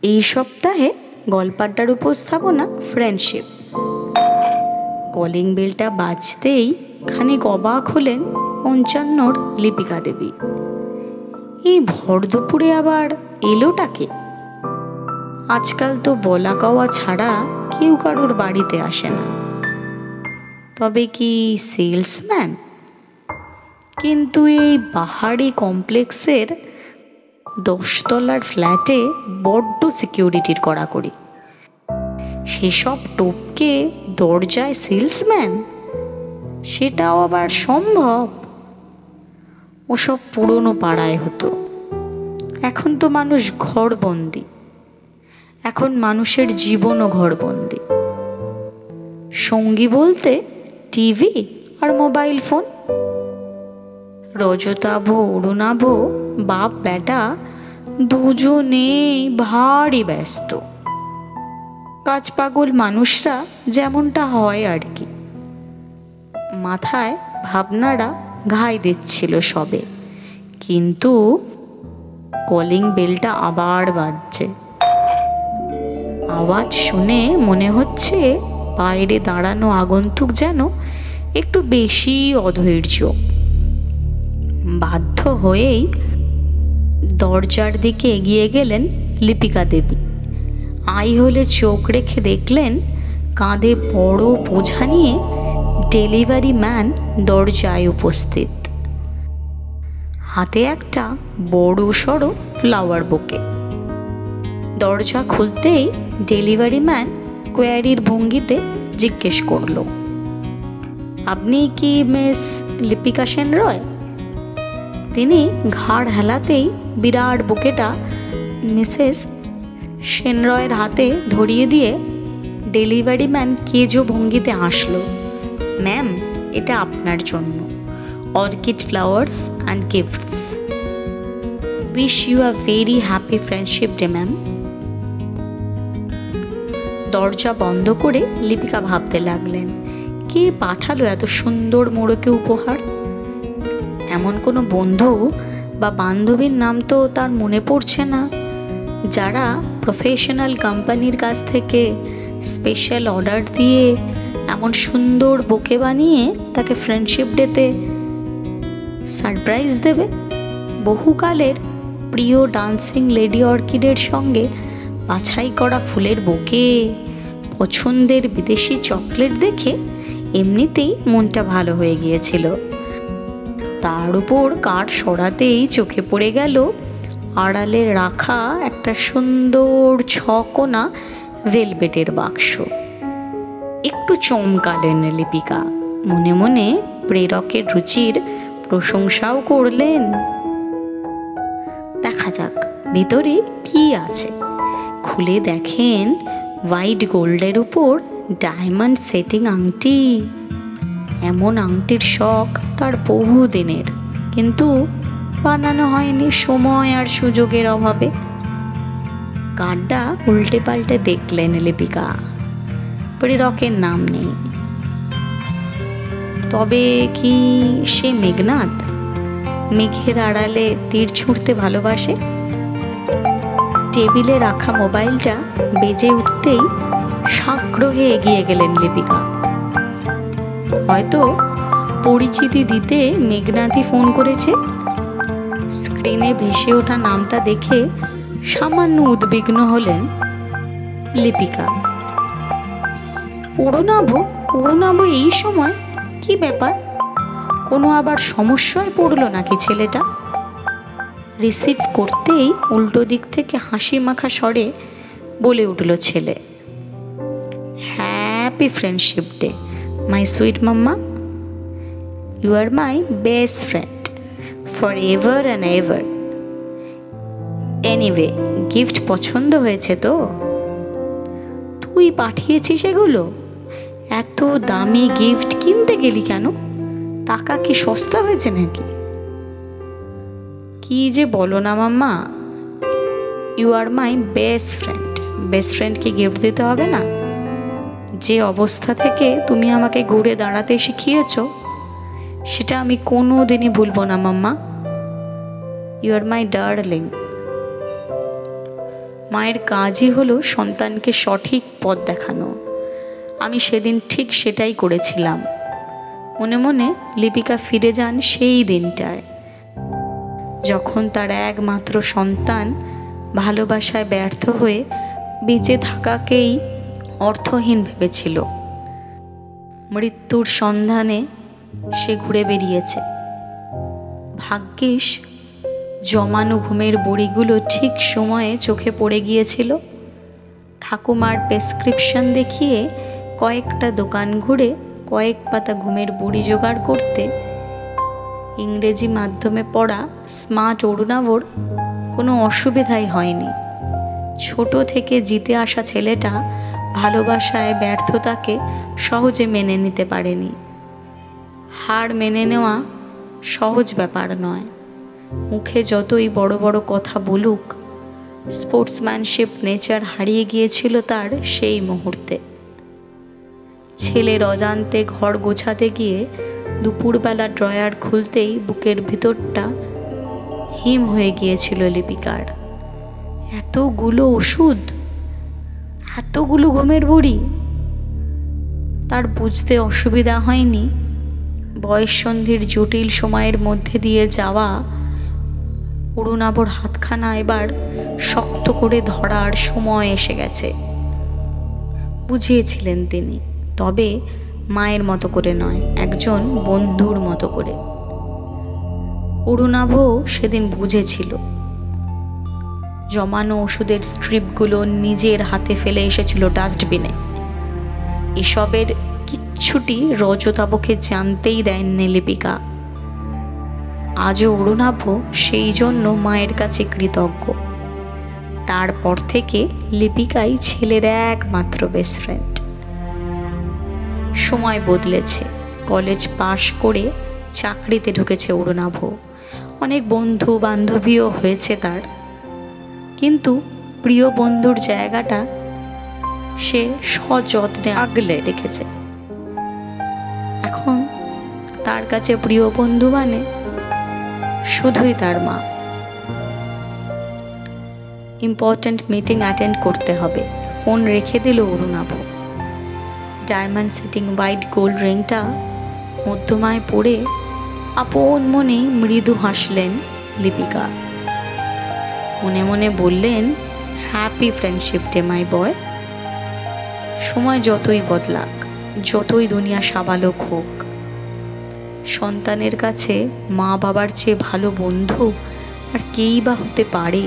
এই সপ্তাহে গল্পাড্ডার উপস্থাপনা ফ্রেন্ডশিপ। কলিং বেলটা বাজতেই খানিক অবাক হলেন ৫৫ লিপিকা দেবী। এই ভর দুপুরে আবার এলোটাকে? আজকাল তো বলা কওয়া ছাড়া কেউ কারোর বাড়িতে আসে না। তবে কি সেলসম্যান? কিন্তু এই পাহাড়ি কমপ্লেক্সের ১০ তলার ফ্ল্যাটে বড্ড সিকিউরিটির কড়াকড়ি। সেসব টপকে দরজায় সেলসম্যান, সেটাও আবার সম্ভব? ওসব পুরনো পাড়ায় হতো। এখন তো মানুষ ঘরবন্দি। এখন মানুষের জীবনও ঘরবন্দি। সঙ্গী বলতে টিভি আর মোবাইল ফোন। রজতাভ অরুণাভ বাপ বেটা দুজনেই ভারী ব্যস্ত। কাজ পাগল মানুষরা যেমনটা হয় আর কি। মাথায় ভাবনারা ঘাই দিচ্ছিল সবে, কিন্তু কলিং বেলটা আবার বাজছে। আওয়াজ শুনে মনে হচ্ছে বাইরে দাঁড়ানো আগন্তুক যেন একটু বেশি অধৈর্য। বাধ্য হয়েই দরজার দিকে এগিয়ে গেলেন লিপিকা দেবী। আই হলে চোখ রেখে দেখলেন কাঁধে বড় বোঝা নিয়ে ডেলিভারি ম্যান দরজায় উপস্থিত। হাতে একটা বড় সড়ো ফ্লাওয়ার বুকে। দরজা খুলতেই ডেলিভারি ম্যান কোয়ারির ভঙ্গিতে জিজ্ঞেস করল, আপনি কি মিস লিপিকা সেন রয়? তিনি ঘাড় হেলাতেই বিরাট বুকেটা মিসেস সেন রয়ের হাতে ধরিয়ে দিয়ে ডেলিভারি ম্যান কেজো ভঙ্গিতে হাসল। ম্যাম, এটা আপনার জন্য, orchid flowers and gifts. Wish you a very happy friendship day ma'am. দরজা বন্ধ করে লিপিকা ভাবতে লাগলেন, কে পাঠালো এত সুন্দর মোড়কে উপহার? এমন কোনো বন্ধু বা বান্ধবীর নাম তো তার মনে পড়ছে না, যারা প্রফেশনাল কোম্পানির কাছ থেকে স্পেশাল অর্ডার দিয়ে এমন সুন্দর বোকে বানিয়ে তাকে ফ্রেন্ডশিপ ডেতে সারপ্রাইজ দেবে। বহুকালের প্রিয় ডান্সিং লেডি অর্কিডের সঙ্গে বাছাই করা ফুলের বোকে, পছন্দের বিদেশি চকলেট দেখে এমনিতেই মনটা ভালো হয়ে গিয়েছিল। তার উপর কাঠ সরাতেই চোখে পড়ে গেল আড়ালে রাখা একটা সুন্দর ৬ কোনা ভেলভেটের বাক্স। একটু চমকালেন লিপিকা, মনে মনে প্রেরকের রুচির প্রশংসাও করলেন। দেখা যাক ভিতরে কি আছে। খুলে দেখেন হোয়াইট গোল্ডের উপর ডায়মন্ড সেটিং আংটি। এমন আংটির শখ তার বহুদিনের, কিন্তু বানানো হয়নি সময় আর সুযোগের অভাবে। কার্ডটা উল্টে পাল্টে দেখলেন লিপিকা, প্রেরকের নাম নেই। তবে কি সে মেঘনাদ? মেঘের আড়ালে তীর ছুঁড়তে ভালোবাসে। টেবিলে রাখা মোবাইলটা বেজে উঠতেই সাগ্রহে এগিয়ে গেলেন লিপিকা। হয়তো পরিচিতি দিতে মেঘনাদই ফোন করেছে। স্ক্রিনে ভেসে ওঠা নামটা দেখে সামান্য উদ্বিগ্ন হলেন লিপিকা। অরুণাভ এই সময়? কি ব্যাপার? কোনো আবার সমস্যায় পড়লো নাকি ছেলেটা? রিসিভ করতেই উল্টো দিক থেকে হাসি মাখা স্বরে বলে উঠল ছেলে, happy friendship day my sweet mamma. You are my best friend forever and ever. Anyway, gift পছন্দ হয়েছে তো? তুই পাঠিয়েছিস এগুলো? এত দামি গিফট কিনতে গেলি কেন? টাকা কি সস্তা হয়েছে নাকি? কি যে বলো না mamma, you are my best friend. Best ফ্রেন্ডকে গিফট দিতে হবে না? যে অবস্থা থেকে তুমি আমাকে ঘুরে দাঁড়াতে শিখিয়েছ, সেটা আমি কোনো দিনই ভুলবো না mamma. You are my darling. মায়ের কাজই হলো সন্তানকে সঠিক পথ দেখানো। আমি সেদিন ঠিক সেটাই করেছিলাম। মনে মনে লিপিকা ফিরে যান সেই দিনটায়, যখন তার একমাত্র সন্তান ভালোবাসায় ব্যর্থ হয়ে বেঁচে থাকাকেই অর্থহীন ভেবেছিল। মৃত্যুর সন্ধানে সে ঘুরে বেরিয়েছে। ভাগ্যিস জমানো ঘুমের বড়িগুলো ঠিক সময়ে চোখে পড়ে গিয়েছিল। ঠাকুমার প্রেসক্রিপশন দেখিয়ে কয়েকটা দোকান ঘুরে কয়েক পাতা ঘুমের বড়ি জোগাড় করতে ইংরেজি মাধ্যমে পড়া স্মার্ট অরুণাভর কোনো অসুবিধাই হয়নি। ছোট থেকে জিতে আসা ছেলেটা ভালোবাসায় ব্যর্থতাকে সহজে মেনে নিতে পারেনি। হার মেনে নেওয়া সহজ ব্যাপার নয়। মুখে যতই বড় বড় কথা বলুক, স্পোর্টসম্যানশিপ নেচার হারিয়ে গিয়েছিল তার সেই মুহূর্তে। ছেলের অজান্তে ঘর গোছাতে গিয়ে দুপুরবেলা ড্রয়ার খুলতেই বুকের ভিতরটা হিম হয়ে গিয়েছিল লিপিকার। এতগুলো ওষুধ, এতগুলো ঘুমের বড়ি। তার বুঝতে অসুবিধা হয়নি বয়ঃসন্ধির জটিল সময়ের মধ্যে দিয়ে যাওয়া অরুণাভর হাতখানা এবার শক্ত করে ধরার সময় এসে গেছে। বুঝিয়েছিলেন তিনি, তবে মায়ের মতো করে নয়, একজন বন্ধুর মতো করে। অরুণাভ সেদিন বুঝেছিল। জমানো ওষুধের স্ট্রিপগুলো নিজের হাতে ফেলে এসেছিল ডাস্টবিনে। এসবের কিচ্ছুটি রজতাভকে জানতেই দেননি লিপিকা। আজও অরুণাভ সেই জন্য মায়ের কাছে কৃতজ্ঞ। তারপর থেকে লিপিকাই ছেলের একমাত্র বেস্ট ফ্রেন্ড। সময় বদলেছে। কলেজ পাশ করে চাকরিতে ঢুকেছে অরুণাভ। অনেক বন্ধু বান্ধবীও হয়েছে তার, কিন্তু প্রিয় বন্ধুর জায়গাটা সে সযত্নে আগলে রেখেছে। এখন তার কাছে প্রিয় বন্ধু মানে শুধুই তার মা। ইম্পর্ট্যান্ট মিটিং অ্যাটেন্ড করতে হবে, ফোন রেখে দিল Arunava. Diamond setting white gold রিংটা মধ্যমায় পড়ে আপন মনে মৃদু হাসলেন লিপিকা। মনে মনে বললেন, হ্যাপি ফ্রেন্ডশিপ ডে মাই বয়। সময় যতই বদলাক, যতই দুনিয়া সাবালক হোক, সন্তানের কাছে মা বাবার চেয়ে ভালো বন্ধু আর কেই বা হতে পারে।